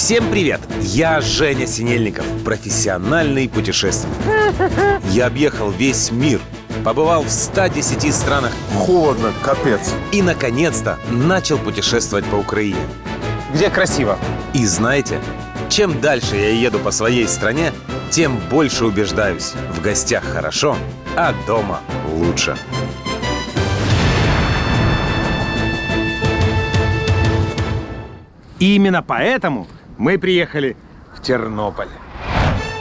Всем привет! Я Женя Синельников, профессиональный путешественник. Я объехал весь мир, побывал в 110 странах Холодно, капец. и, наконец-то, начал путешествовать по Украине. Где красиво. И знаете, чем дальше я еду по своей стране, тем больше убеждаюсь – в гостях хорошо, а дома лучше. И именно поэтому мы приехали в Тернополь.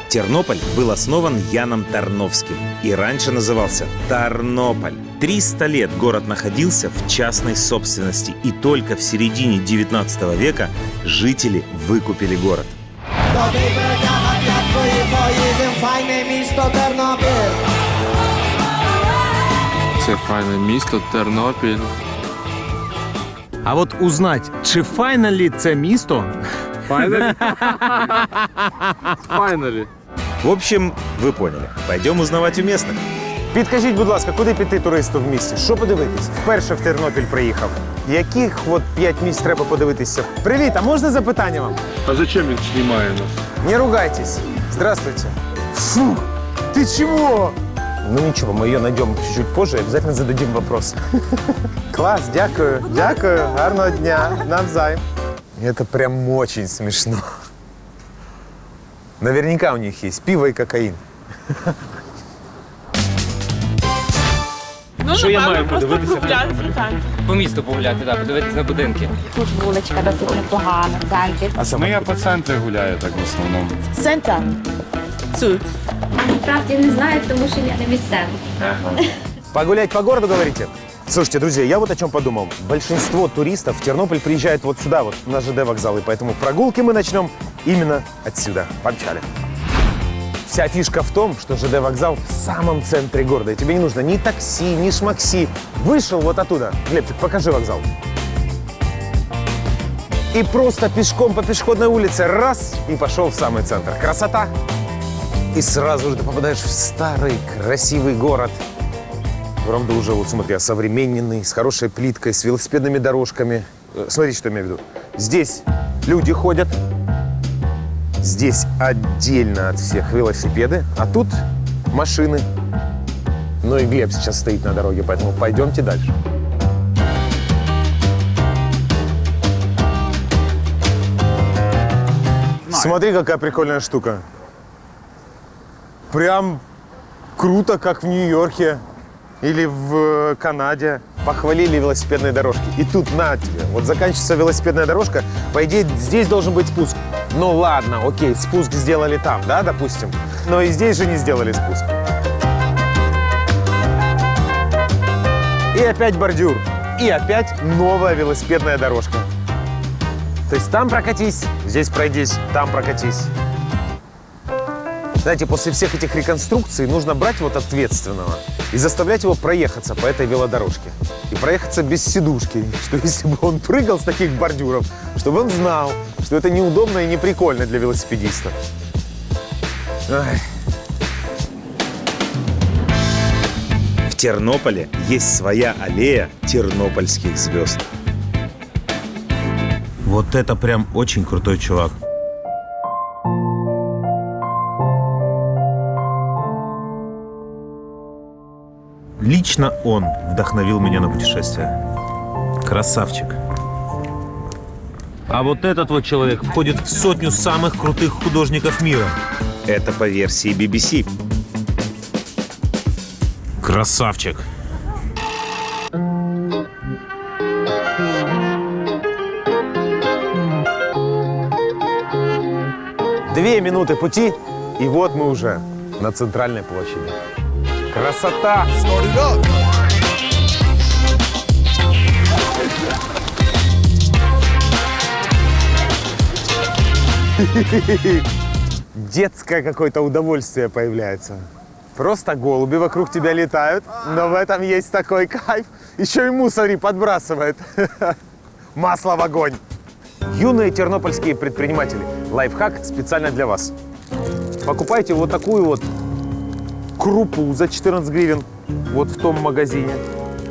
Тернополь был основан Яном Тарновским и раньше назывался Тарнополь. 300 лет город находился в частной собственности, и только в середине 19 века жители выкупили город. Це файне місто Тернопіль. А от узнать, чи файналі це місто? Файналі? Файналі. В общем, вы поняли. Пойдем узнавать у местных. Підкажіть, будь ласка, куди піти туристу в місті? Що подивитись? Вперше в Тернопіль приїхав. Яких от 5 місць треба подивитися? Привіт, а можна запитання вам? А зачем він знімає нас? Не ругайтесь. Здравствуйте. Фу, ты чего? Ну ничего, мы ее найдем чуть-чуть позже и обязательно зададим вопрос. Класс, дякую. Дякую. Гарного дня. Навзаим. Это прям очень смешно. Наверняка у них есть пиво и кокаин. Ну, Що я напевно, маю просто подивитися? прогулятися в центрі. По місту погуляти, так, подивитись на будинки. Тут вуличка досить непогана в центрі. Ну я по центру гуляю так в основному. Центр. Тут. Насправді не знаю, тому що я не місцева. Погулять по городу, говорите? Слушайте, друзья, я вот о чем подумал. Большинство туристов в Тернополь приезжает вот сюда, вот на ЖД вокзал, и поэтому прогулки мы начнем именно отсюда. Помчали. Вся фишка в том, что ЖД вокзал в самом центре города, и тебе не нужно ни такси, ни шмакси. Вышел вот оттуда. Глебчик, покажи вокзал. И просто пешком по пешеходной улице раз и пошел в самый центр. Красота! И сразу же ты попадаешь в старый красивый город. Правда, уже, вот смотри, осовремененный, с хорошей плиткой, с велосипедными дорожками. Смотри, что я имею в виду. Здесь люди ходят. Здесь отдельно от всех велосипеды, а тут машины. Ну и Глеб сейчас стоит на дороге, поэтому пойдемте дальше. Смотри, какая прикольная штука. Прям круто, как в Нью-Йорке или в Канаде. Похвалили велосипедные дорожки. И тут на тебе. Вот заканчивается велосипедная дорожка. По идее, здесь должен быть спуск. Ну ладно, окей, спуск сделали там, да, допустим. Но и здесь же не сделали спуск. И опять бордюр. И опять новая велосипедная дорожка. То есть там прокатись, здесь пройдись, там прокатись. Знаете, после всех этих реконструкций нужно брать вот ответственного и заставлять его проехаться по этой велодорожке. И проехаться без сидушки, что если бы он прыгал с таких бордюров, чтобы он знал, что это неудобно и не прикольно для велосипедиста. Ай. В Тернополе есть своя аллея тернопольских звезд. Вот это прям очень крутой чувак. Лично он вдохновил меня на путешествие. Красавчик. А вот этот вот человек входит в 100 самых крутых художников мира. Это по версии BBC. Красавчик. Две минуты пути, и вот мы уже на центральной площади. Красота! Детское какое-то удовольствие появляется. Просто голуби вокруг тебя летают, но в этом есть такой кайф. Еще и мусори подбрасывает. Масло в огонь. Юные тернопольские предприниматели. Лайфхак специально для вас. Покупайте вот такую вот крупу за 14 гривен вот в том магазине.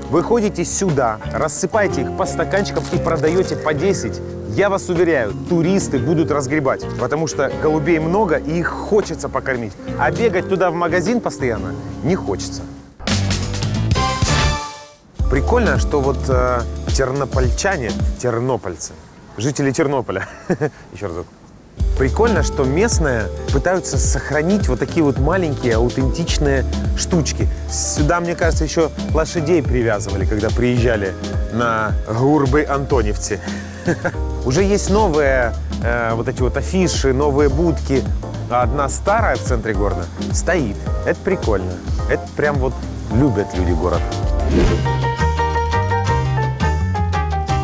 Вы ходите сюда, рассыпаете их по стаканчикам и продаете по 10 Я вас уверяю, туристы будут разгребать, потому что голубей много и их хочется покормить. А бегать туда в магазин постоянно не хочется. Прикольно, что вот тернопольчане, тернопольцы, жители Тернополя, еще разок. Прикольно, что местные пытаются сохранить вот такие вот маленькие аутентичные штучки. Сюда, мне кажется, еще лошадей привязывали, когда приезжали на Гурбы-Антоневцы. Уже есть новые вот эти вот афиши, новые будки. А одна старая в центре города стоит. Это прикольно. Это прям вот любят люди город.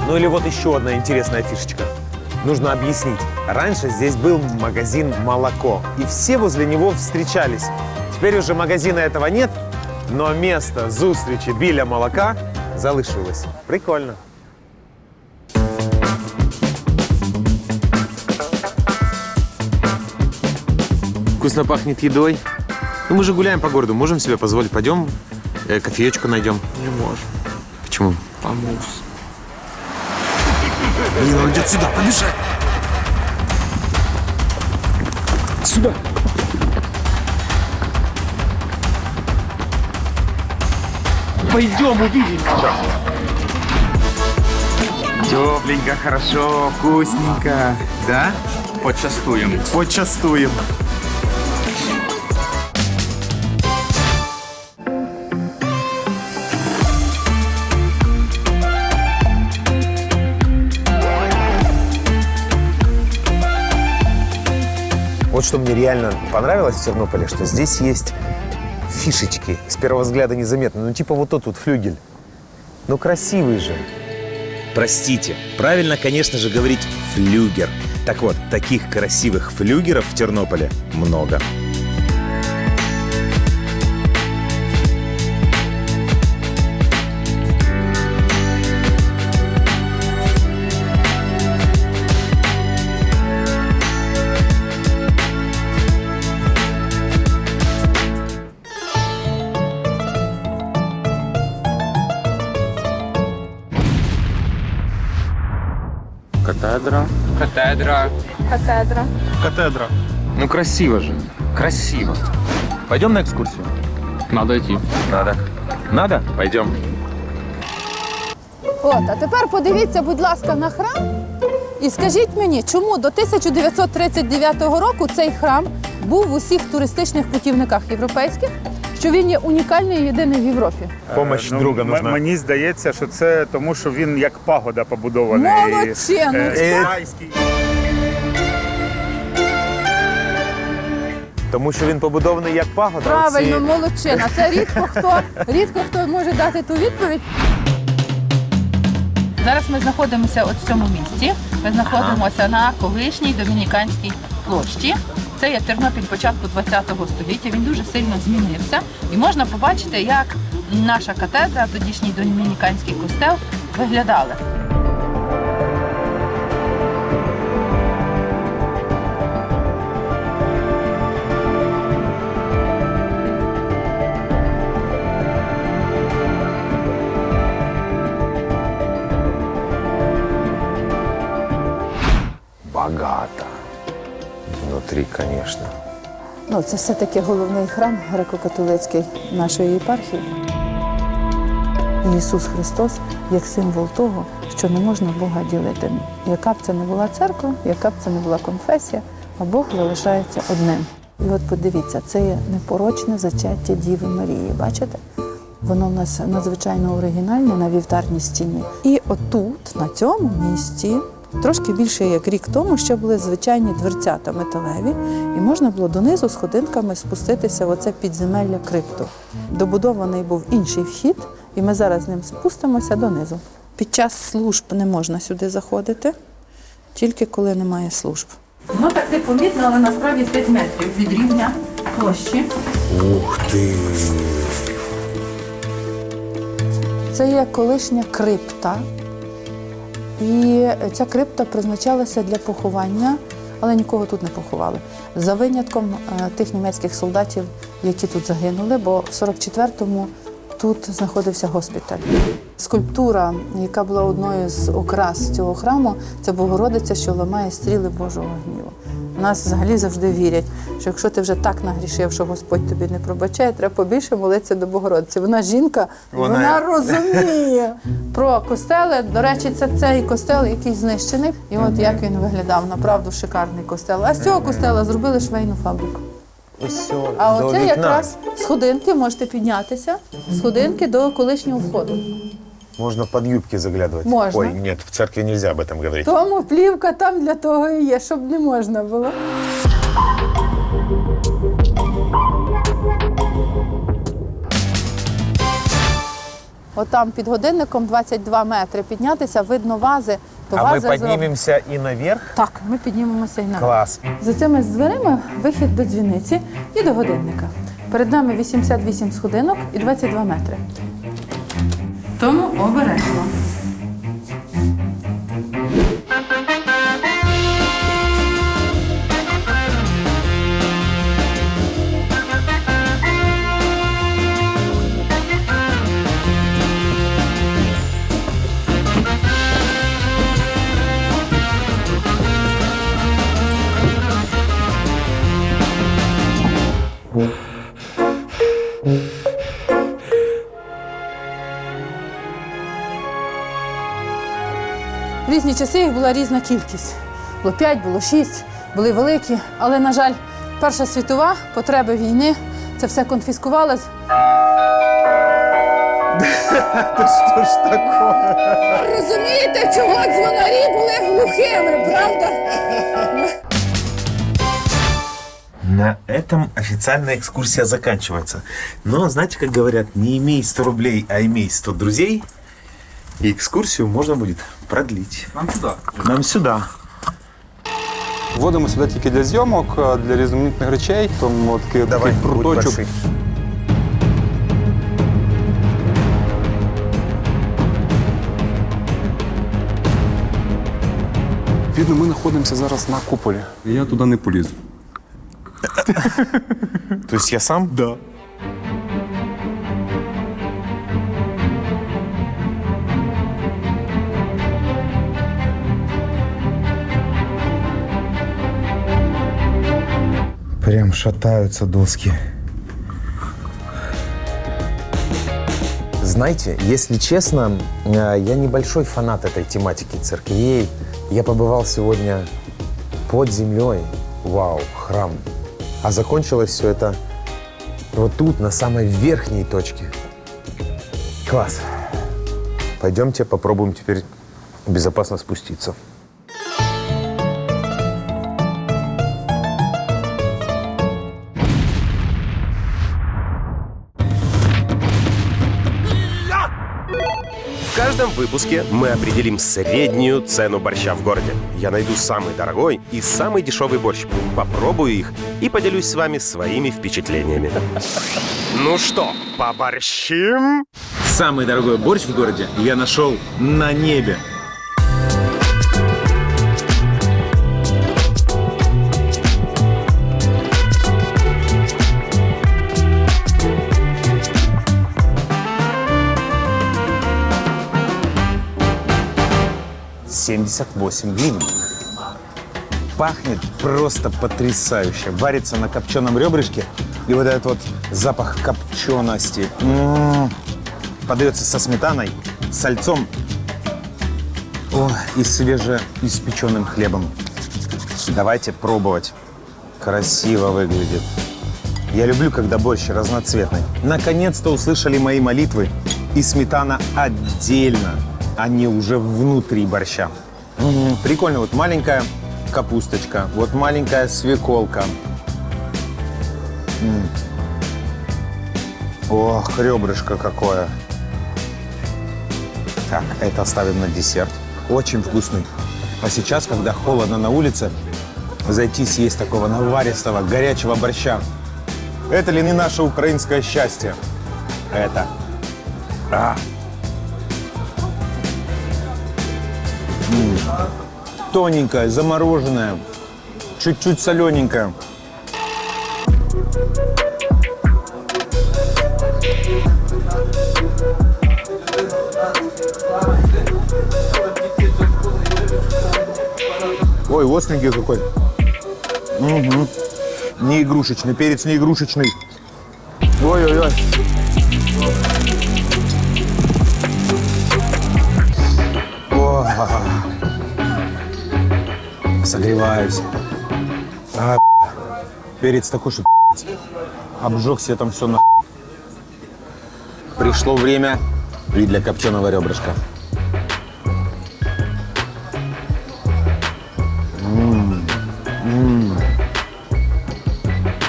Ну или вот еще одна интересная фишечка. Нужно объяснить. Раньше здесь был магазин «Молоко», и все возле него встречались. Теперь уже магазина этого нет, но место зустрічі біля молока залишилось. Прикольно. Вкусно пахнет едой. Ну, мы же гуляем по городу, можем себе позволить. Пойдем, кофеечку найдем. Не можем. Почему? Помочь. Блин, он идет сюда, побежать! Сюда! Пойдем, увидим сейчас. Тепленько, хорошо, вкусненько. Да? Почастуем. Почастуем. Вот что мне реально понравилось в Тернополе, что здесь есть фишечки. С первого взгляда незаметно. Ну, типа вот тот вот флюгель. Ну, красивый же. Простите, правильно, конечно же, говорить «флюгер». Так вот, таких красивых флюгеров в Тернополе много. Катедра. Катедра. Катедра. Катедра. Ну, красиво же. Красиво. Пойдем на экскурсию? Надо йти. Надо. Надо? Пойдем. От, а тепер подивіться, будь ласка, на храм і скажіть мені, чому до 1939 року цей храм був в усіх туристичних путівниках європейських, що він є унікальний і єдиний в Європі? Помощь друга нужна. Мені здається, що це тому, що він як пагода побудований. Молодчина! Китайський. Тому що він побудований як пагода. Правильно, Оці- молодчина. Це рідко хто може дати ту відповідь. Зараз ми знаходимося от в цьому місці. Ми знаходимося на колишній Домініканській площі. Це є Тернопіль початку ХХ століття. Він дуже сильно змінився. І можна побачити, як наша катедра, тодішній Домініканський костел, виглядали. Багато. Внутрі, звісно. Ну, це все-таки головний храм греко-католицький нашої єпархії. Ісус Христос як символ того, що не можна Бога ділити. Яка б це не була церква, яка б це не була конфесія, а Бог залишається одним. І от подивіться, це є непорочне зачаття Діви Марії. Бачите? Воно в нас надзвичайно оригінальне на вівтарній стіні. І отут, на цьому місці, трошки більше як рік тому, ще були звичайні дверцята металеві, і можна було донизу сходинками спуститися в оце підземелля крипту. Добудований був інший вхід, і ми зараз з ним спустимося донизу. Під час служб не можна сюди заходити, тільки коли немає служб. Воно так непомітно, але насправді 5 метрів від рівня площі. Ух ти! Це є колишня крипта. І ця крипта призначалася для поховання, але нікого тут не поховали. За винятком тих німецьких солдатів, які тут загинули, бо в 44-му тут знаходився госпіталь. Скульптура, яка була одною з окрас цього храму, це Богородиця, що ламає стріли Божого гніву. У нас взагалі завжди вірять, що якщо ти вже так нагрішив, що Господь тобі не пробачає, треба побільше молитися до Богородиці. Вона жінка, вона розуміє про костели. До речі, це цей костел, який знищений. І от як він виглядав, направду шикарний костел. А з цього костела зробили швейну фабрику. А оце якраз сходинки, можете піднятися, сходинки до колишнього входу. Можно под юбки заглядывать. Можно. Ой, нет, в церкви нельзя об этом говорить. Тому плівка там для того і є, щоб не можна було. Отам під годинником 22 метри піднятися, видно вази. То А мы вази поднимемся и наверх? Так, ми піднімемося і на. Класс. За цими дверима вихід до дзвіниці і до годинника. Перед нами 88 сходинок і 22 метри. Тому обережно. В різні часи їх була різна кількість. Було 5, було 6, були великі. Але, на жаль, Перша світова, потреби війни, це все конфіскувалось. Что ж такое? Розумієте, чого дзвонарі були глухими, правда? На этом официальная экскурсия заканчивается. Но, знаете, как говорят, не имей 100 рублей, а имей 100 друзей, и экскурсию можно будет продлить. Нам сюди. Нам сюда. Вводимо сюди тільки для зйомок, для різноманітних речей. Тому такий пруточок. Відно, ми знаходимося зараз на куполі. Я туди не полізу. То есть я сам? Да. Прям шатаются доски. Знаете, если честно, я небольшой фанат этой тематики церквей. Я побывал сегодня под землей. Вау, храм. А закончилось все это вот тут, на самой верхней точке. Класс. Пойдемте попробуем теперь безопасно спуститься. В каждом выпуске мы определим среднюю цену борща в городе. Я найду самый дорогой и самый дешевый борщ, попробую их и поделюсь с вами своими впечатлениями. Ну что, поборщим? Самый дорогой борщ в городе я нашел на небе. $78. Пахнет просто потрясающе. Варится на копченом ребрышке. И вот этот вот запах копчености. Подается со сметаной, с сальцом. О, и свежеиспеченным хлебом. Давайте пробовать. Красиво выглядит. Я люблю, когда борщ разноцветный. Наконец-то услышали мои молитвы. И сметана отдельно, а не уже внутри борща. Прикольно. Вот маленькая капусточка, вот маленькая свеколка. Ох, ребрышко какое. Так, это оставим на десерт. Очень вкусный. А сейчас, когда холодно на улице, зайти съесть такого наваристого, горячего борща. Это ли не наше украинское счастье? Это. Тоненькая, замороженная, чуть-чуть солененькая. Ой, остренький какой. Угу. Не игрушечный, перец не игрушечный. Ой-ой-ой. О, согреваюсь. Перец такой, что обжегся я там все на. Пришло время и для копченого ребрышка.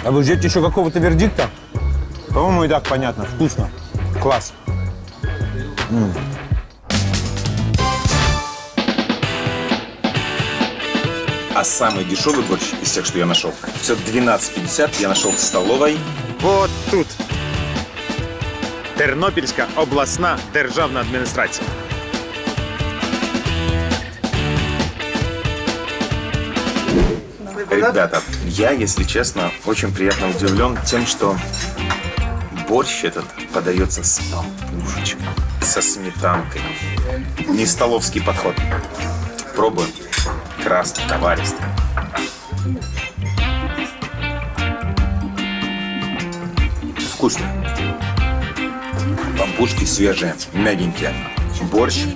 А вы ждете еще какого-то вердикта? По-моему, и так понятно. Вкусно. Класс. А самый дешевый борщ из тех, что я нашел, все 12,50 я нашел в столовой. Вот тут. Тернопільська обласна державна адміністрація. Ребята, я, если честно, очень приятно удивлен тем, что борщ этот подается с пампушечкой, со сметанкой. Не столовский подход. Пробуем. Красный, наваристый. Вкусно. Пампушки свежие, мягенькие. Борщ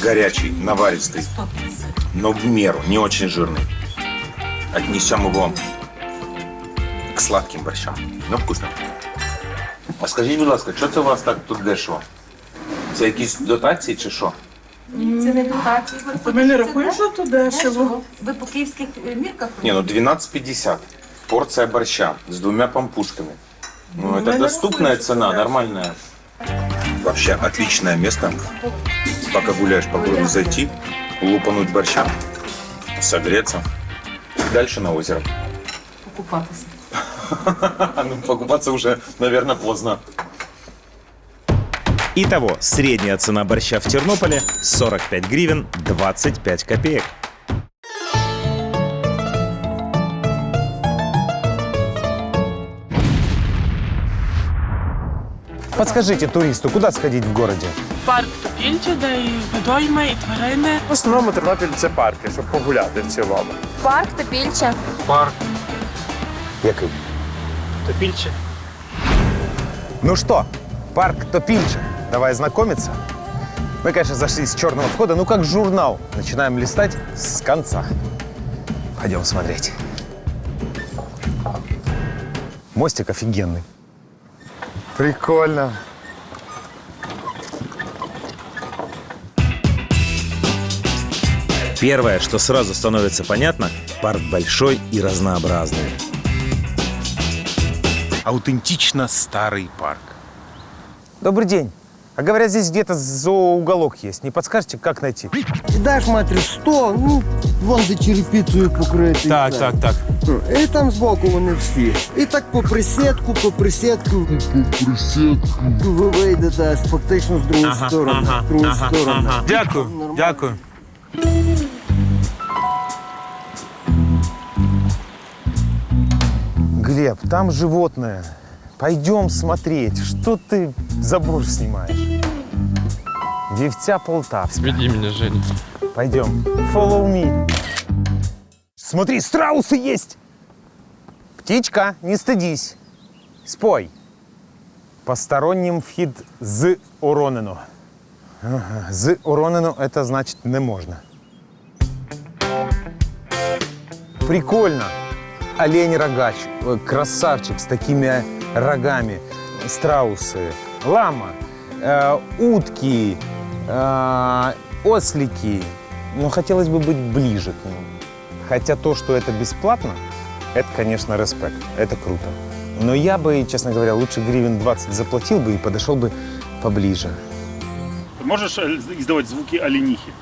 горячий, наваристый, но в меру, не очень жирный. Отнесем его к сладким борщам. Ну, вкусно. А скажіть, будь ласка, що це у вас так тут дешево? Це якісь дотації чи що? Це не дотації. Ми не рахуємо, що тут дешево. Ви по київських мірках? Не, ну 12,50. Порция борща с 2 пампушками. Ну, это доступная цена, нормальная. Вообще отличное место. Пока гуляешь по городу, зайти, лупануть борща, согреться. И дальше на озеро. Покупатися. Ну, покупаться уже, наверное, поздно. Итого, средняя цена борща в Тернополе 45 гривен 25 копеек. Подскажите туристу, куда сходить в городе? Парк Топільче, де і водойми, і тварини. В основному Тернопіль це парки, щоб погуляти в цілому. Парк Топільче. Який? Топільче. Ну что, парк Топильче. Давай знакомиться. Мы, конечно, зашли с черного входа, ну как журнал. Начинаем листать с конца. Пойдем смотреть. Мостик офигенный. Прикольно. Первое, что сразу становится понятно, парк большой и разнообразный. Аутентично старый парк. Добрый день. А говорят, здесь где-то зооуголок есть. Не подскажете, как найти? Даш матері 100, ну, вон де черепицею покритий. Так. І там збоку вони всі. І так по присідку. Ви вийдете аж фактично з другої сторони. Дякую. Глеб, там животное. Пойдем смотреть. Что ты забор снимаешь? Вівця Полтавская. Веди меня, Женя. Пойдем. Follow me. Смотри, страусы есть. Птичка, не стыдись. Спой. Постороннім вхід заборонено. Ага. Заборонено – это значит не можно. Прикольно. Олень-рогач. Ой, красавчик с такими рогами. Страусы. Лама. Утки. Ослики. Но хотелось бы быть ближе к ним. Хотя то, что это бесплатно, это, конечно, респект. Это круто. Но я бы, честно говоря, лучше гривен 20 заплатил бы и подошел бы поближе. Можешь издавать звуки оленихи?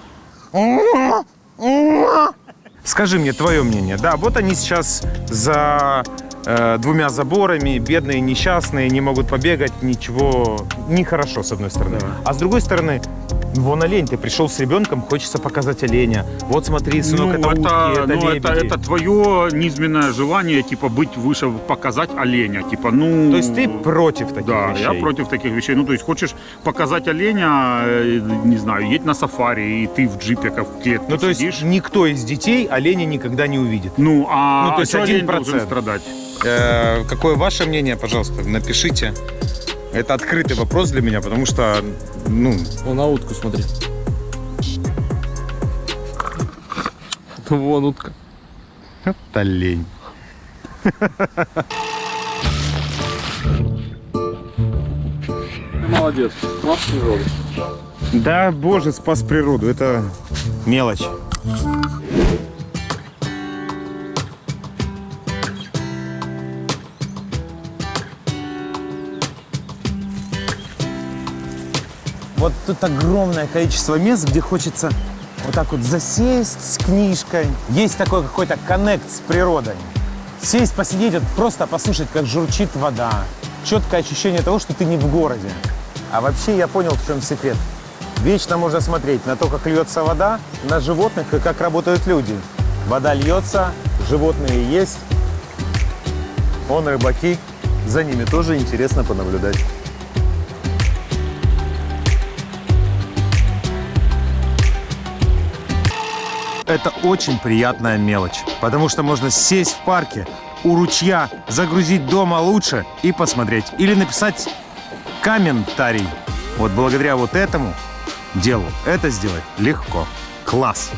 Скажи мне твое мнение. Да, вот они сейчас за 2 заборами, бедные, несчастные, не могут побегать, ничего. Нехорошо, с одной стороны. Да. А с другой стороны, Вон олень, ты пришел с ребенком, хочется показать оленя. Вот смотри, сынок, это утки, это лебеди. это твое низменное желание, типа, быть выше, показать оленя. Типа, ну... То есть ты против таких вещей? Да, я против таких вещей. Ну, то есть хочешь показать оленя, не знаю, едь на сафари, и ты в джипе, как в клетке Ну, то есть сидишь. никто из детей оленя никогда не увидит? Ну, а то есть чё олень 1%. должен страдать? Какое ваше мнение, пожалуйста, напишите. Это открытый вопрос для меня, потому что, ну... Вон на утку смотри. Вон утка. Это лень. Молодец. Спас природу. Да, боже, спас природу. Это мелочь. Вот тут огромное количество мест, где хочется вот так вот засесть с книжкой. Есть такой какой-то коннект с природой. Сесть, посидеть, вот просто послушать, как журчит вода. Четкое ощущение того, что ты не в городе. А вообще я понял, в чем секрет. Вечно можно смотреть на то, как льется вода, на животных и как работают люди. Вода льется, животные есть. Вон рыбаки, за ними тоже интересно понаблюдать. Это очень приятная мелочь, потому что можно сесть в парке, у ручья, загрузить дома лучше и посмотреть. Или написать комментарий. Вот благодаря вот этому делу это сделать легко. Класс.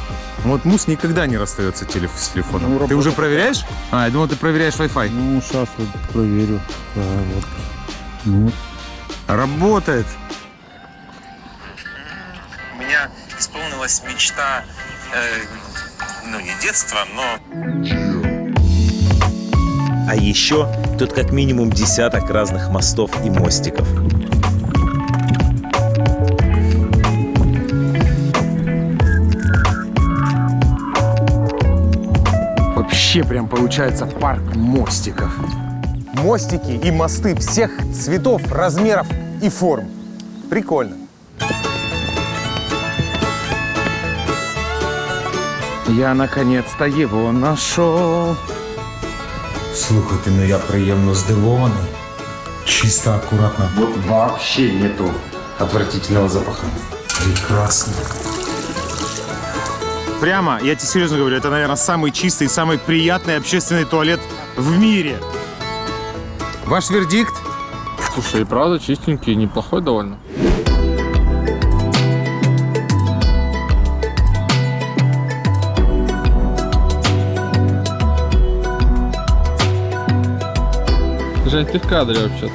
Вот Мус никогда не расстается с телефоном. Ну, ты уже проверяешь? А, я думал, ты проверяешь Wi-Fi. Ну, сейчас вот проверю. Вот. Ну. Работает. У меня исполнилась мечта, ну не детства, но... А еще тут как минимум десяток разных мостов и мостиков. Вообще прям получается парк мостиков. Мостики и мосты всех цветов, размеров и форм. Прикольно. Я наконец-то его нашел. Слухайте, ну я приємно здивований. Чисто, аккуратно. Вот вообще нету отвратительного запаха. Прекрасно. Прямо, я тебе серьезно говорю, это, наверное, самый чистый, самый приятный общественный туалет в мире. Ваш вердикт? Слушай, и правда чистенький, неплохой довольно. Жень, ты в кадре вообще-то.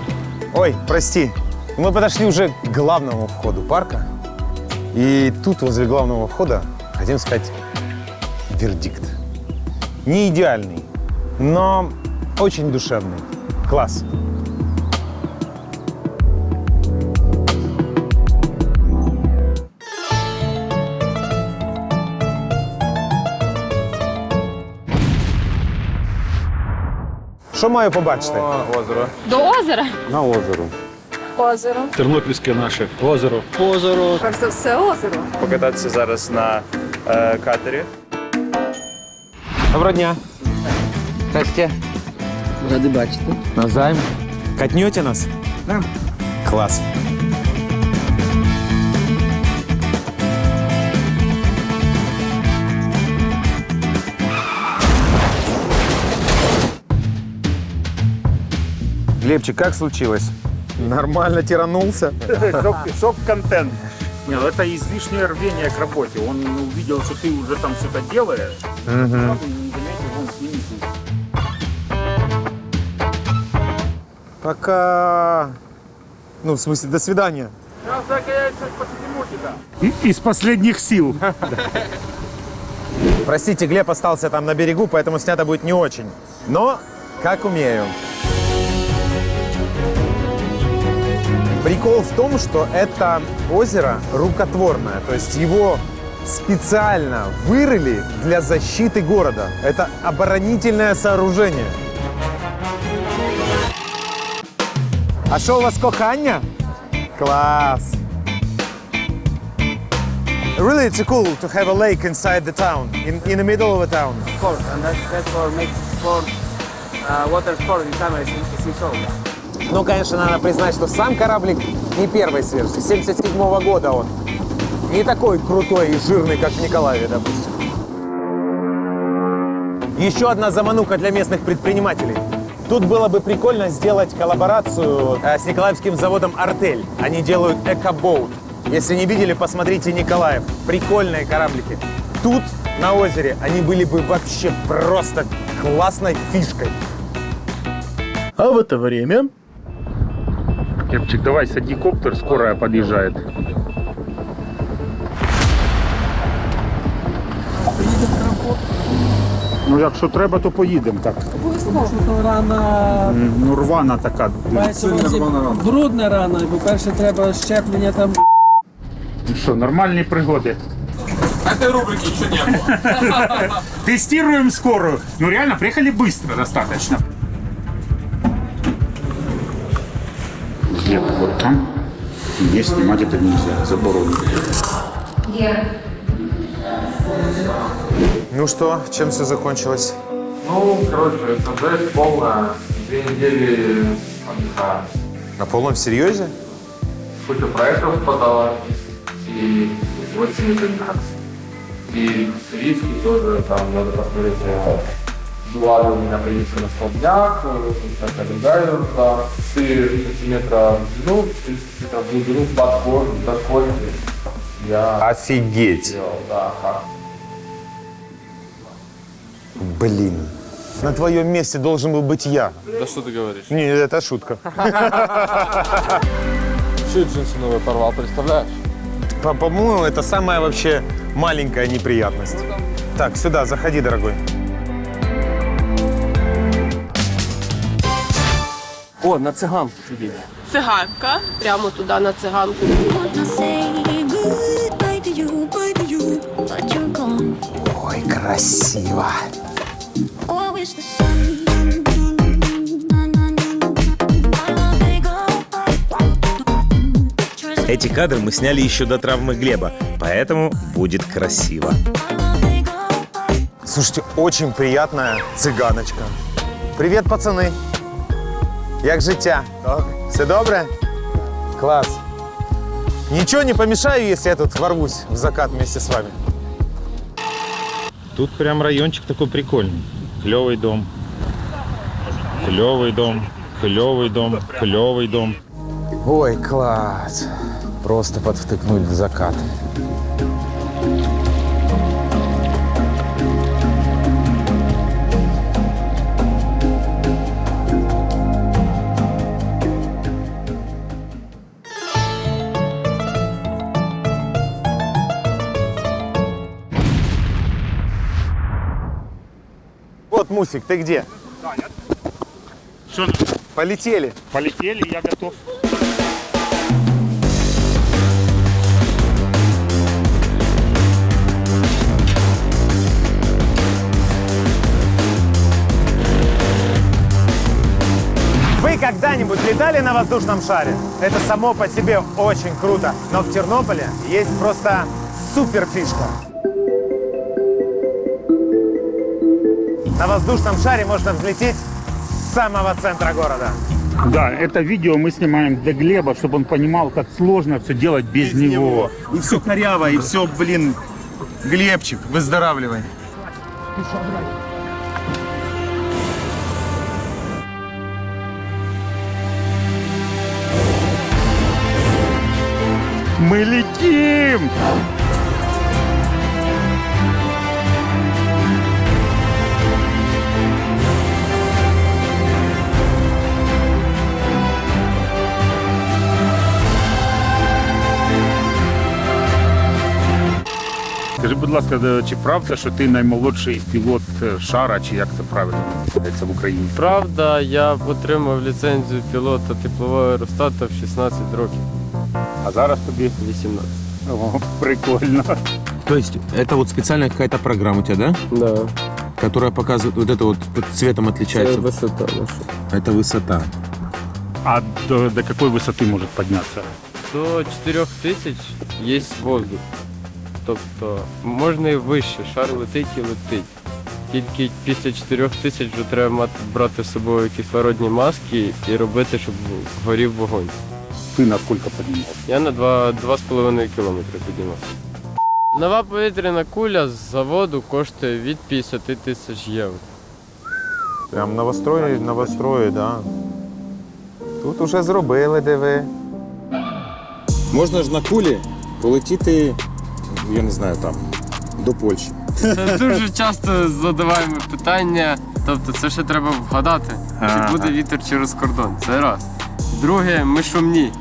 Ой, прости. Мы подошли уже к главному входу парка. И тут, возле главного входа, хотим сказать вердикт. Не идеальный, но очень душевный. Класс. Що маю побачити? Озеро. До озера. На озеро. Озеро. Тернопільське наше озеро. Озеро. Перш за все озеро. Покататися зараз на катері. Доброго дня. Катя. Ради бачити. Навзаєм. Катнете нас? Да. Класс. Глебчик, как случилось? Нормально тиранулся. Шок-контент. Не, ну это излишнее рвение к работе. Он увидел, что ты уже там что-то делаешь. Сразу не заметил, вон сними тут. Пока... Ну, в смысле, до свидания. Из последних сил. Простите, Глеб остался там на берегу, поэтому снято будет не очень. Но, как умею. Прикол в том, что это озеро рукотворное, то есть его специально вырыли для защиты города. Это оборонительное сооружение. А что у вас кохання? Класс! Really, it's cool to have a lake inside the town, in the middle of a town. Of course, and that's what makes sport, water sport in summer is so. Ну, конечно, надо признать, что сам кораблик не первой свежести. 77-го года он. Не такой крутой и жирный, как в Николаеве, допустим. Еще одна замануха для местных предпринимателей. Тут было бы прикольно сделать коллаборацию с николаевским заводом «Артель». Они делают экобоут. Если не видели, посмотрите Николаев. Прикольные кораблики. Тут, на озере, они были бы вообще просто классной фишкой. А в это время... Кепчик, давай, сади коптер, скорая подъезжает. Ну, якщо треба, то поїдемо так. Рана Ну, рвана така. брудна рана, по-перше, треба щеплення там. Ну що, нормальні пригоди. Этой рубрики еще не было. Тестируем скорую. Ну, реально, приехали быстро достаточно. Нет, вот там. Не снимать это нельзя, заборонено. Ну что, чем все закончилось? Ну, короче, это жесть полная. 2 недели отдыхаем. На полном серьезе? Куча проектов подала. И очень и риски тоже, там надо посмотреть. Дуали у меня появится на столбнях, всякая другая ерунда. 4 сантиметра в длину, 30 сантиметров в глубину, до кости. Я Офигеть! сделал, да, как. Блин. На твоем месте должен был быть я. Да что ты говоришь? Не, это шутка. Чуть джинсы новые порвал, представляешь? По-моему, это самая вообще маленькая неприятность. Так, сюда, заходи, дорогой. О, на циганку тобі. Циганка, прямо туди на циганку. Ой, красиво. Эти кадры мы сняли еще до травмы Глеба, поэтому будет красиво. Слушайте, очень приятная цыганочка. Привет, пацаны. Як життя? Все добре? Класс. Ничего не помешаю, если я тут ворвусь в закат вместе с вами. Тут прям райончик такой прикольный. Клевый дом. Клевый дом. Клевый дом. Клевый дом. Ой, класс. Просто подвтыкнуть в закат. Вот, Мусик, ты где? Что, Полетели. полетели, я готов. Вы когда-нибудь летали на воздушном шаре? Это само по себе очень круто. Но в Тернополе есть просто супер фишка. На воздушном шаре можно взлететь с самого центра города. Да, это видео мы снимаем для Глеба, чтобы он понимал, как сложно все делать без него. И все коряво, и все, блин, Глебчик, выздоравливай. Мы летим! Скажи, будь ласка, чи правда, що ти наймолодший пілот шара, чи як це правильно називається в Україні? Правда, я отримав ліцензію пілота теплового аеростата в 16 років. А зараз тобі 18. О, прикольно. То есть это вот специальная какая-то программа у тебя, да? Да, Которая показывает вот это вот цветом це отличается. висота наша. Это высота. А до какой высоты может подняться? До 4000 є воздух. тобто можна і вище, шар летить і летить. Тільки після 4000 вже треба брати з собою кислородні маски і робити, щоб горів вогонь. Ты насколько поднимался? Я на 2,5 кілометри піднімався. Нова повітряна куля з заводу коштує від 50 тисяч євро. Прям новострої, да. Тут уже зробили, диви. Можна ж на кулі полетіти, я не знаю, там, до Польщі. Це дуже часто задаваємо питання, тобто це ще треба вгадати, чи буде вітер через кордон. Це раз. Друге, ми шумні.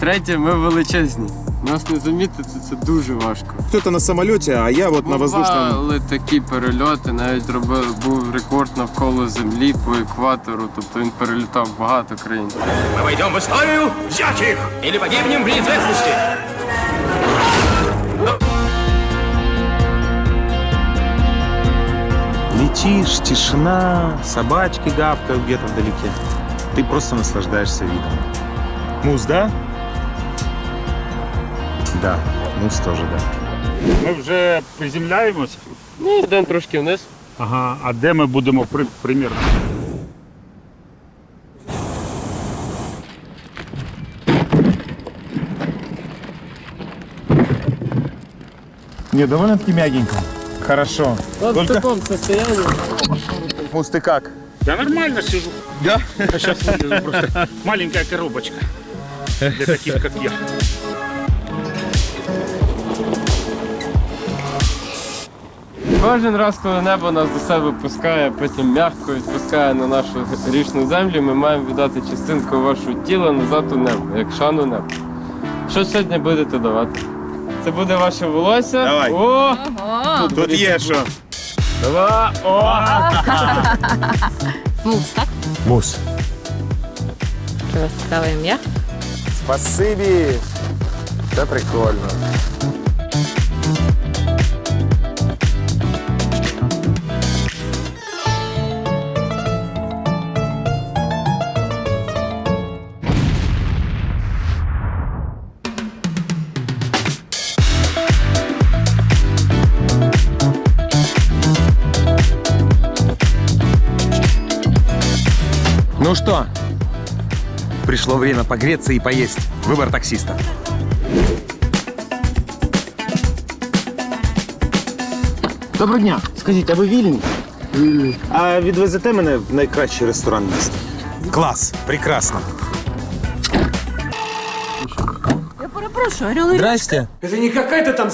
Третє, ми величезні. Нас не замітити це дуже важко. Хто-то на самоліті, а я от на воздушному. Бували такі перельоти, навіть був рекорд навколо землі по екватору, тобто він перелітав багато країн. Мы войдем в историю, взять их, или погибнем в неизвестности. Летишь, тишина, собачки гавкают где-то вдалеке. Ты просто наслаждаешься видом. Мус, да? Да, мус тоже, да. Ми вже приземляємось. Ну, йдемо трошки вниз. Ага, а де ми будемо примірно? Не, довольно-таки мягенько. Хорошо. Вот в таком состоянии. Мус, ты как? Я нормально сижу. Да? А сейчас вылезу просто. Маленькая коробочка для таких, как я. Кожен раз, коли небо нас до себе пускає, потім м'яко відпускає на нашу грішну землю, ми маємо віддати частинку вашого тіла назад у небо, як шану небо. Що сьогодні будете давати? Це буде ваше волосся. Давай. О! Тут є що. Давай! О! Мус, так? Мус. Це вас цікаве ім'я? Спасибі. Це прикольно. Ну что, пришло время погреться и поесть. Выбор таксиста. Доброго дня. Скажіть, а ви вільні? А відвезете мене в найкращий ресторан міста? Клас, прекрасно. Я перепрошую, Орел і Здрасте. Это не какая-то там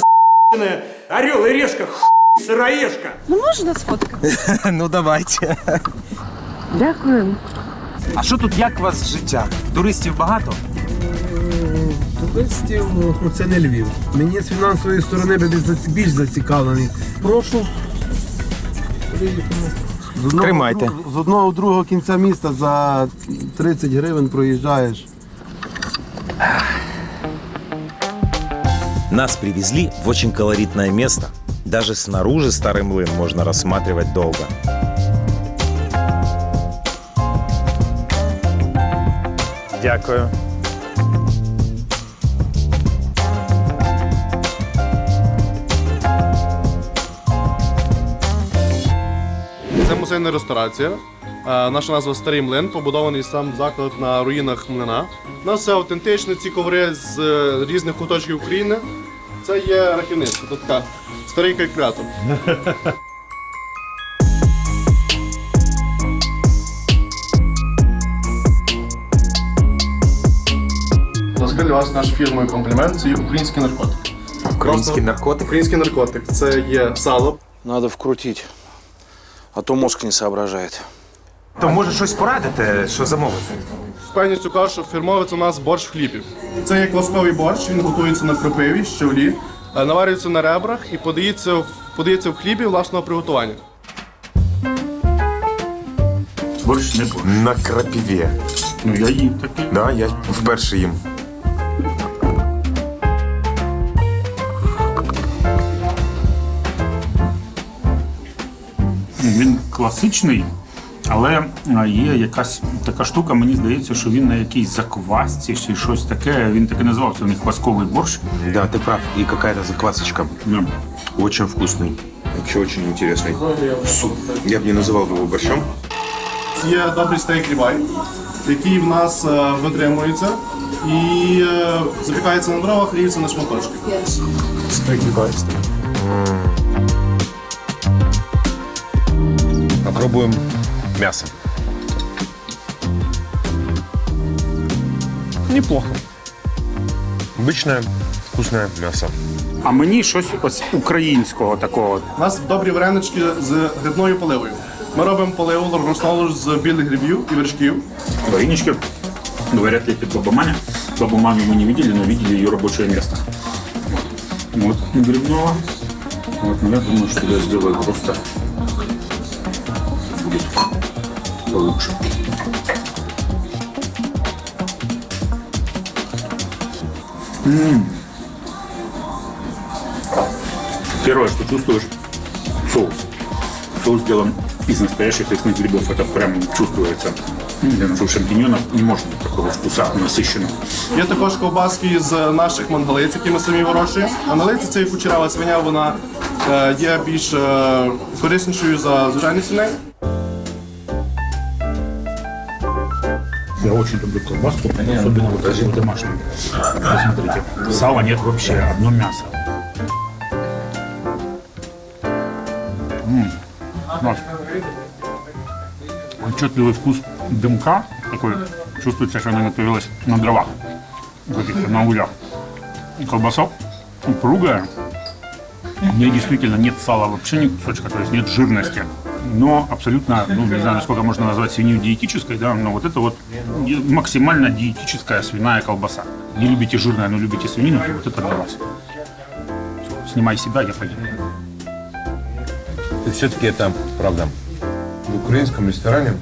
орел и решка, сыроежка. Ну можна сфоткати? Ну давайте. Дякую. А що тут, як у вас життя? Туристів багато? Туристів, це не Львів. Мені з фінансової сторони більш зацікавлений. Прошу. Тримайте. З одного другого кінця міста за 30 гривень проїжджаєш. Нас привезли в очень колоритное место. Даже снаружи старый млын можно рассматривать долго. Дякую. Це музейна ресторація. Наша назва Старий млин, побудований сам заклад на руїнах млина. У нас все автентично, ці коври з різних куточків України. Це є рахівництво, це така старий калькулятор. Ласка, для вас наша фірмою комплімент, це є український наркотик. Український наркотик? Український наркотик. Це є сало. Надо вкрутить, а то мозг не соображает. То може щось порадити, що замовити? З певністю кажу, що фірмовий це у нас борщ в хлібі. Це є квасковий борщ, він готується на кропиві, щавлі, наварюється на ребрах і подається в хлібі власного приготування. Борщ не борщ. На крапиві. Ну я їм такий. Да, я вперше їм. Він класичний. Але є якась така штука, мені здається, що він на якійсь заквасці чи щось таке. Він таки називався у них квасковий борщ. Да, ты прав. И какая-то заквасочка. Да. Очень вкусный. Вообще очень интересный. Суп. Я бы не называл его борщом. Є добрий стейк рібай, який в нас витримується і запікається на дровах, ріється на шматочки. Стейк рібай. Попробуем мясо. Неплохо. Обычное вкусное мясо. А мені щось ось українського такого. У нас добрі варенички з грибною поливою. Ми робимо поливу роснову з білих грибів і вершків. Варенички, говорят, лепит баба Маня. Бабу Маню мы не видели, но видели ее рабочее место. Вот грибного. Вот, но я думаю, что я сделаю просто будет получше. Первое, что чувствуешь, соус. Соус сделан из настоящих лесных грибов. Это прям чувствуется. Для наших шампиньонов не может быть такого вкуса насыщенного. Є також ковбаски з наших мандалиць, які ми самі вирощуємо. Мандалиця – це кучерява свиня, вона є більш кориснішою за звичайні свиней. Я очень люблю колбаску, особенно вот эту домашнюю. Посмотрите, сала нет вообще, одно мясо. Отчетливый вкус дымка такой, чувствуется, что она готовилась на дровах, на углях. Колбаса упругая, в ней действительно нет сала вообще ни кусочка, то есть нет жирности. Но абсолютно, ну, не знаю, насколько можно назвать свинью диетической, да, но вот это вот максимально диетическая свиная колбаса. Не любите жирное, но любите свинину, то вот это для вас. Все, снимай себя, я пойду. И все-таки это правда. В украинском ресторане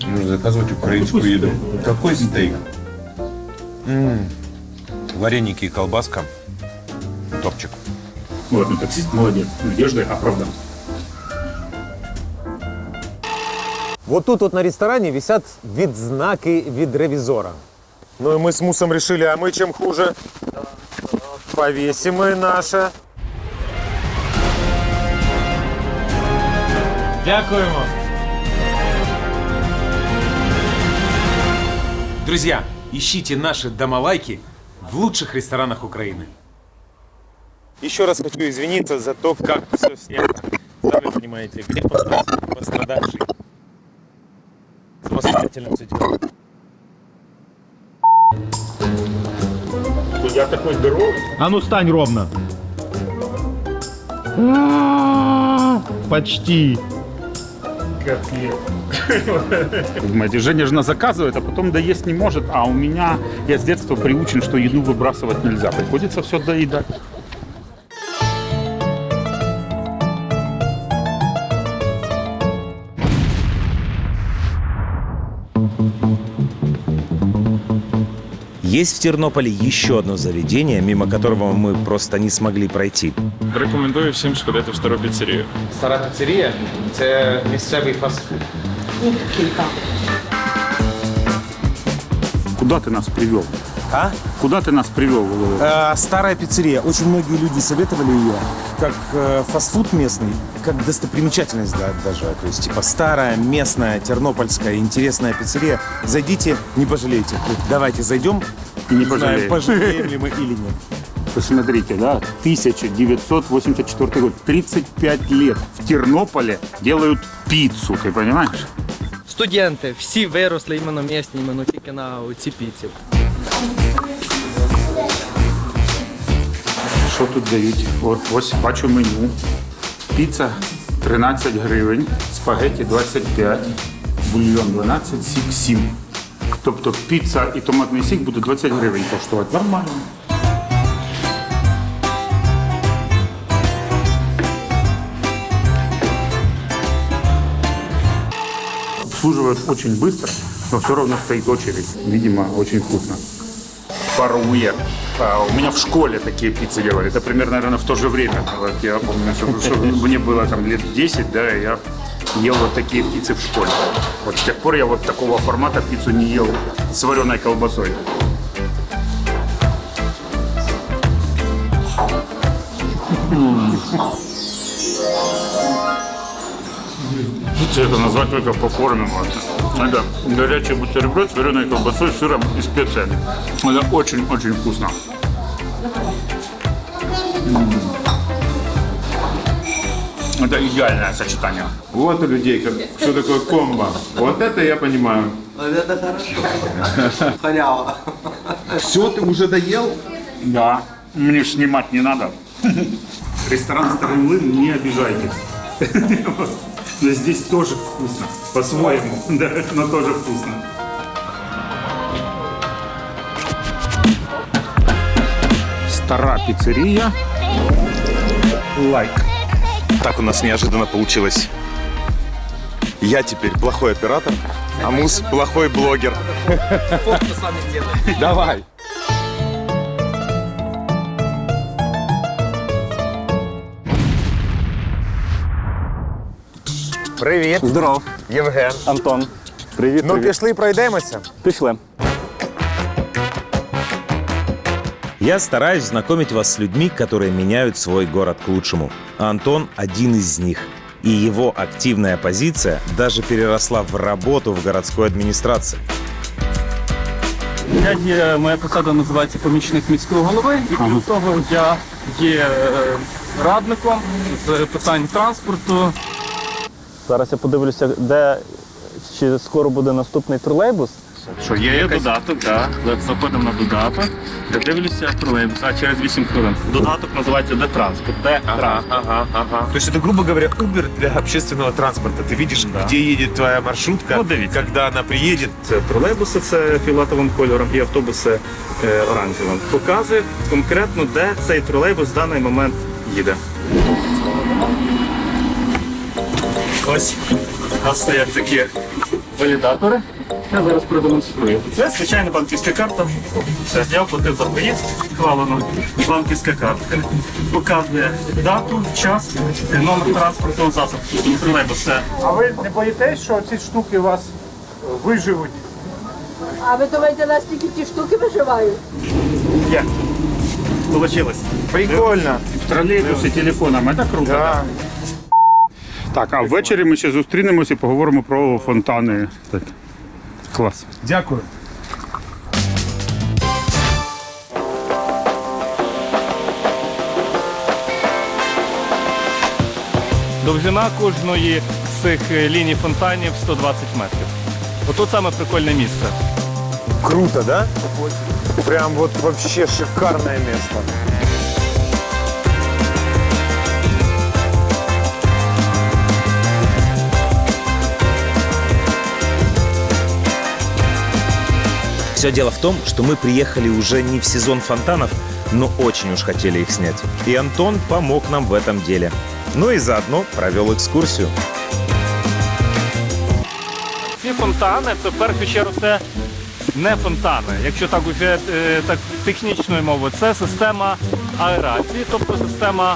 нужно заказывать украинскую еду. Какой стейк? Вареники и колбаска. Топчик. Вот, ну таксист молодец, надеждой оправдан. Вот тут вот на ресторане висят відзнаки від ревизора. Ну и мы с Мусом решили, а мы чем хуже? Повесим и наше. Дякуємо. Друзья, ищите наши домолайки в лучших ресторанах Украины. Еще раз хочу извиниться за то, как все снято. Сами понимаете, где пострадавший. Самостоятельно все делает. Я такой здоровый. А ну стань ровно. Почти. Думаете, Женя же заказывает, а потом доесть не может, а у меня, я с детства приучен, что еду выбрасывать нельзя, приходится все доедать. Есть в Тернополе еще одно заведение, мимо которого мы просто не смогли пройти. Рекомендую всім сходити в стару піцерію. Стара піцерія – це місцевий фастфуд. Куда ты нас привел? А? Куда ты нас привел? Старая пиццерия. Очень многие люди советовали ее как фастфуд местный, как достопримечательность даже. То есть типа старая, местная, тернопольская, интересная пиццерия. Зайдите, не пожалеете. Давайте зайдем и не пожалеем, пожалеем ли мы или нет. Посмотрите, да, 1984 год, 35 лет в Тернополе делают пиццу, ты понимаешь? Студенти, всі виросли іменно місні, іменно тільки на цій піці. Що тут дають? От, ось бачу меню. Піца 13 гривень, спагеті 25, бульйон 12, сік 7. Тобто піца і томатний сік буде 20 гривень коштувати. Нормально. Обслуживают очень быстро, но все равно стоит очередь. Видимо, очень вкусно. Паруе. У меня в школе такие пиццы делали. Это примерно, наверное, в то же время. Вот я помню, что мне было там лет 10, да, и я ел вот такие птицы в школе. Вот с тех пор я вот такого формата пиццу не ел с вареной колбасой. Это назвать только по форме можно. Это горячий бутерброд с вареной колбасой, сыром и специями. Это очень-очень вкусно. Это идеальное сочетание. Вот у людей, что такое комбо. Вот это я понимаю. Это хорошо. Халява. Все, ты уже доел? Да, мне ж снимать не надо. Ресторан «Старый млын», не обижайтесь. Но здесь тоже вкусно, по-своему, да, но тоже вкусно. Стара пиццерия. Лайк. Так у нас неожиданно получилось. Я теперь плохой оператор, а Мус плохой блогер. Фотку с вами сделаем. Давай. Привіт. Здоров. Євген. Антон. Привіт. Ну, пішли пройдемося. Пішли. Я стараюсь знакомить вас с людьми, которые меняют свой город к лучшему. Антон – один из них. И его активная позиция даже переросла в работу в городской администрации. Моя посада називається помічник міського голови, і крім того, я є радником з питань транспорту. Зараз я подивлюся, де чи скоро буде наступний тролейбус. Що є додаток, так. Заходимо на додаток, дивлюся тролейбус, а через 8 хвилин. Додаток називається «Де-транспорт». То есть это, грубо говоря, Uber для общественного транспорта. Ты видишь, где едет твоя маршрутка, когда она приедет. Тролейбуси це фіолетовим кольором і автобуси оранжевим. Показує конкретно, де цей тролейбус в даний момент їде. Ось у нас стоять такі валідатори. Я зараз продемонструю. Це звичайна банківська карта. Все, я оплатив за проїзд, схвалено. Банківська картка. Показує дату, час, номер транспортного засобу. Тролейбуси. А ви не боїтесь, що ці штуки вас виживуть? А ви думаєте, наскільки ті штуки виживають? Як? Получилось. Прикольно. Тролейбуси телефоном, це круто. Да. Так, а ввечері ми ще зустрінемося і поговоримо про фонтани. Так. Клас. Дякую. Довжина кожної з цих ліній фонтанів 120 метрів. Отут саме прикольне місце. Круто, да? Прям вот вообще шикарное место. Все дело в том, что мы приехали уже не в сезон фонтанов, но очень уж хотели их снять. И Антон помог нам в этом деле. Ну и заодно провел экскурсию. Ці фонтани – це в першу чергу це не фонтани. Якщо так уже так технічною мовою, це система аерації, тобто система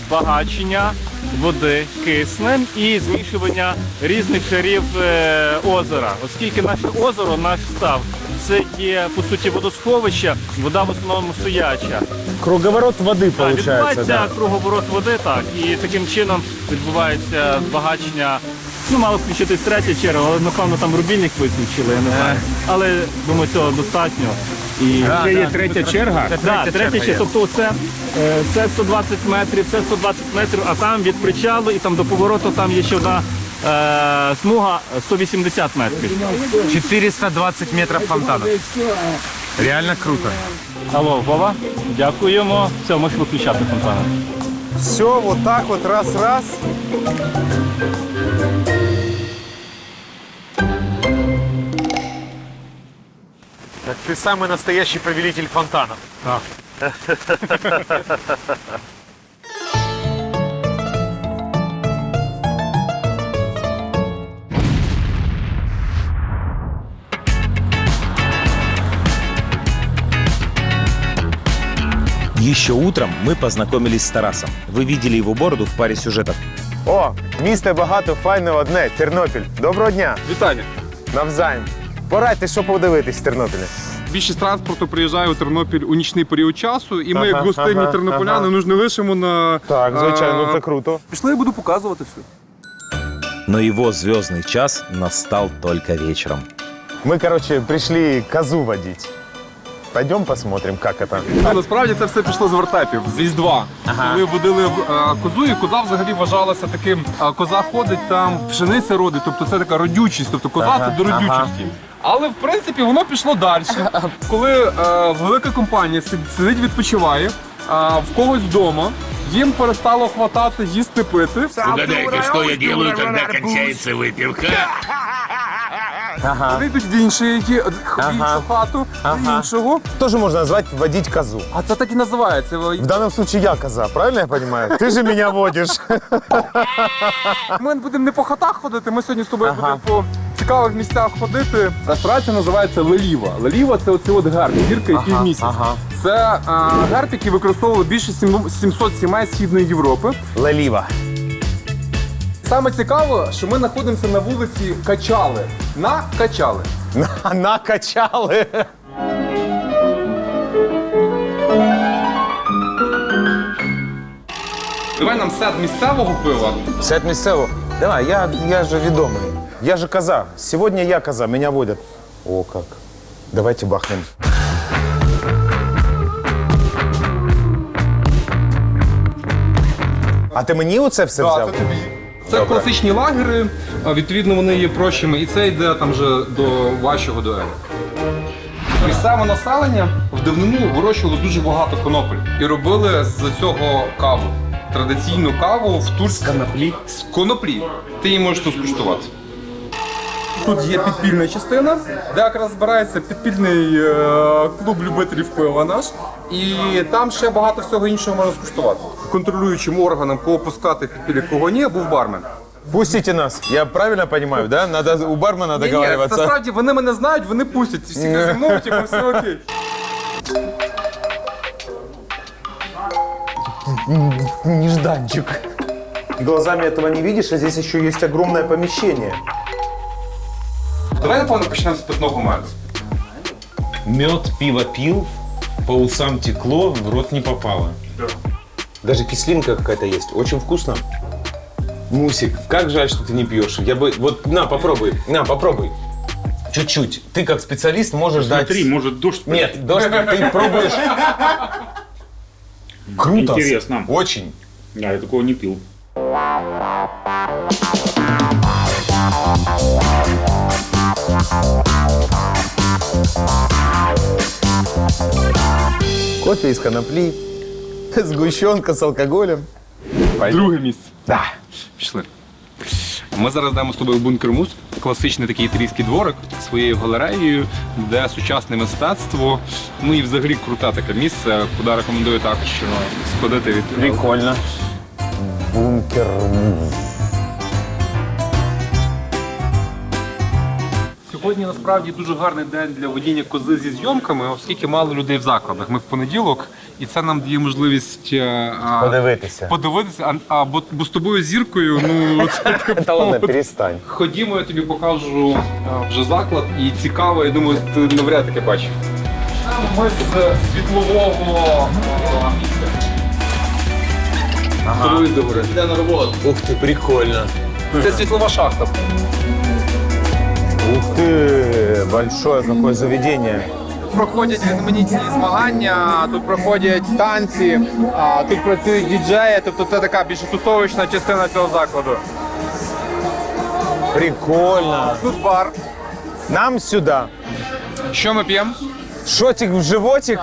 збагачення води киснем і змішування різних шарів озера. Оскільки наше озеро, наш став, це є, по суті, водосховище, вода в основному стояча. Круговорот води, виходить, відбувається круговорот води, так, і таким чином відбувається збагачення. Ну, мало включитись третя черга, але, напевно, там рубільник виключили, я не знаю. Але, думаю, цього достатньо. І Вже є третя черга? Так, третя черга. Тобто це 120 метрів, це 120 метрів, а там від причалу і там до повороту там є ще одна смуга 180 метрів. 420 метров фонтанов. Реально круто. Алло, Вова, дякуємо. Все, можеш виключати фонтани. Все, вот так вот, раз-раз. Так ты самый настоящий повелитель фонтанов. Так. Еще утром мы познакомились с Тарасом. Вы видели его бороду в паре сюжетов. О, місто багато, файне одне, Тернопіль. Доброго дня. Вітання. Навзаєм. Порадьте, що подивитись в Тернополі. Більшість транспорту приїжджає у Тернопіль у нічний період часу, і ми, як гостинні тернополяни, ну ж не лишимо на... Так, звичайно, це круто. Пішли, я буду показувати все. Но его звездный час настал только вечером. Мы, короче, пришли козу водить. Пойдем посмотрим, как это. Насправді це все пішло з вертепів, з Різдва. Коли водили козу, і коза взагалі вважалася таким, коза ходить там, пшениця родить, тобто це така родючість, тобто коза це до родючості. Але в принципі воно пішло далі. Коли велика компанія сидить, відпочиває, в когось вдома, їм перестало хватати їсти пити. Угадайте, що я делаю, коли кончається випивка? Вони йдуть в іншу хату, до іншого. Тоже можно назвать водить козу. А це так і називається. В данном случае я коза, правильно я понимаю? Ты же меня водишь. Ми будемо не по хатах ходити, ми сьогодні з тобою будемо по цікавих місцях ходити. Ресторація називається Леліва. Леліва – це оці от герб, зірка і півмісяць. Це герб, який використовували більше 700 сімей Східної Європи. Леліва. Саме цікаво, що ми знаходимося на вулиці Качали. Накачали. Накачали. Давай нам сет місцевого пива. Сет місцевого? Давай, я же ведомый. Я же коза. Сегодня я коза, меня водят. О, как. Давайте бахнем. А ти мені оце все взяв? Так, це тобі. Це класичні лагери, відповідно вони є прощими, і це йде там вже до вашого дуелю. Місцеве населення в давнину вирощувало дуже багато конопель і робили з цього каву. Традиційну каву в Турську. З коноплі. Ти її можеш тут скуштувати. Тут є підпільна частина, де якраз збирається підпільний клуб любителів пива наш. І там ще багато всього іншого можна скуштувати. Контролюючим органом, кого пускати в підпілля, кого ні, був бармен. Пустите нас. Я правильно понимаю, да? Надо у бармена договариваться. Ні, насправді вони мене знають, вони пустять. Всі казино, типу, все окей. Нежданчик. Глазами этого не видишь, а здесь еще есть огромное помещение. Давай, напевно, почнемо з питного меду. Мед, пиво пил, по усам текло, в рот не попало. Даже кислинка какая-то есть. Очень вкусно. Мусик, как жаль, что ты не пьешь. Я бы... Вот, на, попробуй. На, попробуй. Чуть-чуть. Ты как специалист можешь дать... Смотри, может дождь пойдет. Нет, дождь ты пробуешь. Круто. Интересно. Очень. Я такого не пил. Кофе из конопли, сгущенка с алкоголем. Друге місце. Да. Пішли. Ми зараз йдемо з тобою в бункер Мус, класичний такий італійський дворик зі своєю галереєю, де сучасне мистецтво. Ну і взагалі круте таке місце, куди рекомендую також сходити від. Прикольно. Бункер Мус. Сьогодні насправді дуже гарний день для водіння кози зі зйомками, оскільки мало людей в закладах. Ми в понеділок, і це нам дає можливість подивитися. Бо з тобою зіркою, ну це Та ладно, перестань. Ходімо, я тобі покажу вже заклад, і цікаво, я думаю, ти навряд таки бачив. Ми з світлового місця. Ага. Йде на роботу. Ух ты, прикольно. Це світлова шахта. Ух ты, большое какое заведение. Проходять різноманітні змагання, тут проходять танці, тут працюють діджеї, тобто це така більш тусовочна частина цього закладу. Прикольно. Тут бар. Нам сюда. Що ми п'ємо? Шотик в животик.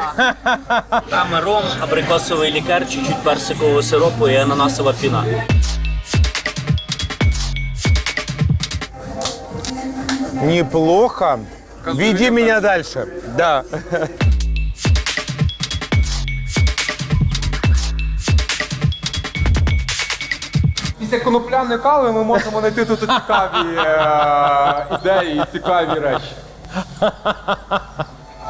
Там ром, абрикосовий лікер, чуть-чуть персикового сиропу і ананасова піна. Неплохо. Веди меня дальше. Да. Після конопляної кави ми можемо знайти тут цікаві ідеї і цікаві речі.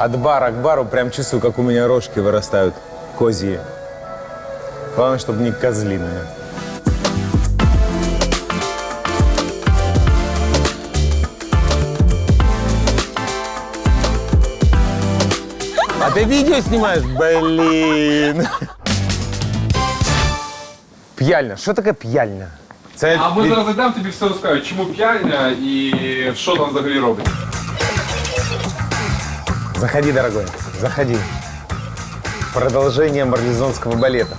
От бара к бару прям чувствую, как у меня рожки вырастают козьи. Главное, чтобы не козлиные. А ты видео снимаешь? Блин. П'яльня. Що таке п'яльня? Це... А ми зараз йдемо, тобі все розкажу, чому п'яльня і що там взагалі робить. Заходи, дорогой, заходи. Продолжение марлезонского балета.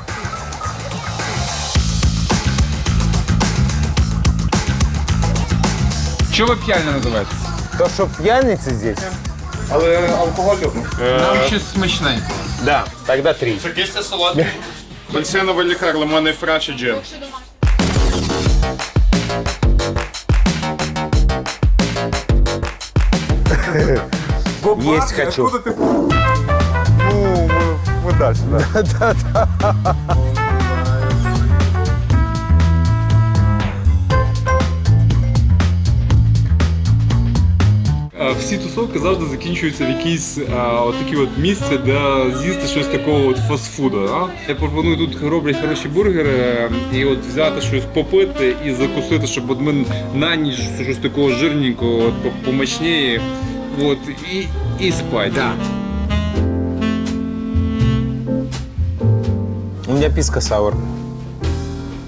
Чого п'яльня називається? То, що п'яниці здесь. Але алкоголь нам щось смачненько. Да, тогда 3. Якийсь солодкий. Апельсиновий лікар, лимонний фреш і джем. Есть хочу. Ну, мы дальше, да. Всі тусовки завжди закінчуються в якійсь такі от місце, де з'їсти щось такого от фастфуду. Да? Я пропоную, тут роблять хороші бургери, і от взяти щось попити і закусити, щоб от ми на ніч щось такого жирненького, от, помачніє, от, і спать. Да. У меня писка саур.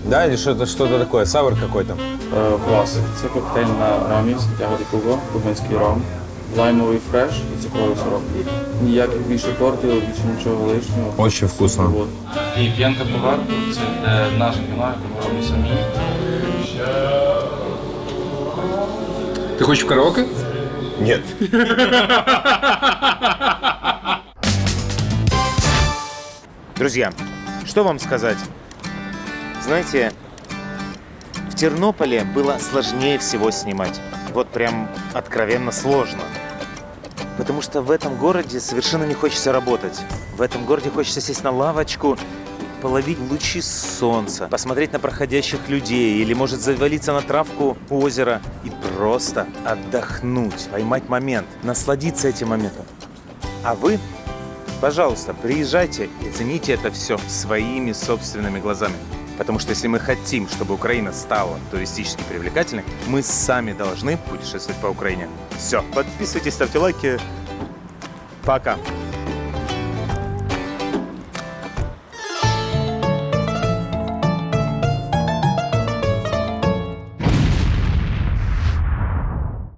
Да, или что-то такое? Саур какой-то? Класик. Це коктейль на рамі, ягоди куго, кубинський ром, лаймовий фреш і цукровий сироп. Ніяких більше тортів, більше нічого лишнього. Очень вкусно. От. І п'янка поверху, це наше вино, яке ми робимо самі. Ти хочеш в караоке? Нет. Друзья, что вам сказать? Знаете, в Тернополе было сложнее всего снимать. Вот прям откровенно сложно. Потому что в этом городе совершенно не хочется работать. В этом городе хочется сесть на лавочку, половить лучи солнца, посмотреть на проходящих людей или, может, завалиться на травку у озера и просто отдохнуть, поймать момент, насладиться этим моментом. А вы, пожалуйста, приезжайте и цените это все своими собственными глазами. Потому что если мы хотим, чтобы Украина стала туристически привлекательной, мы сами должны путешествовать по Украине. Все, подписывайтесь, ставьте лайки. Пока.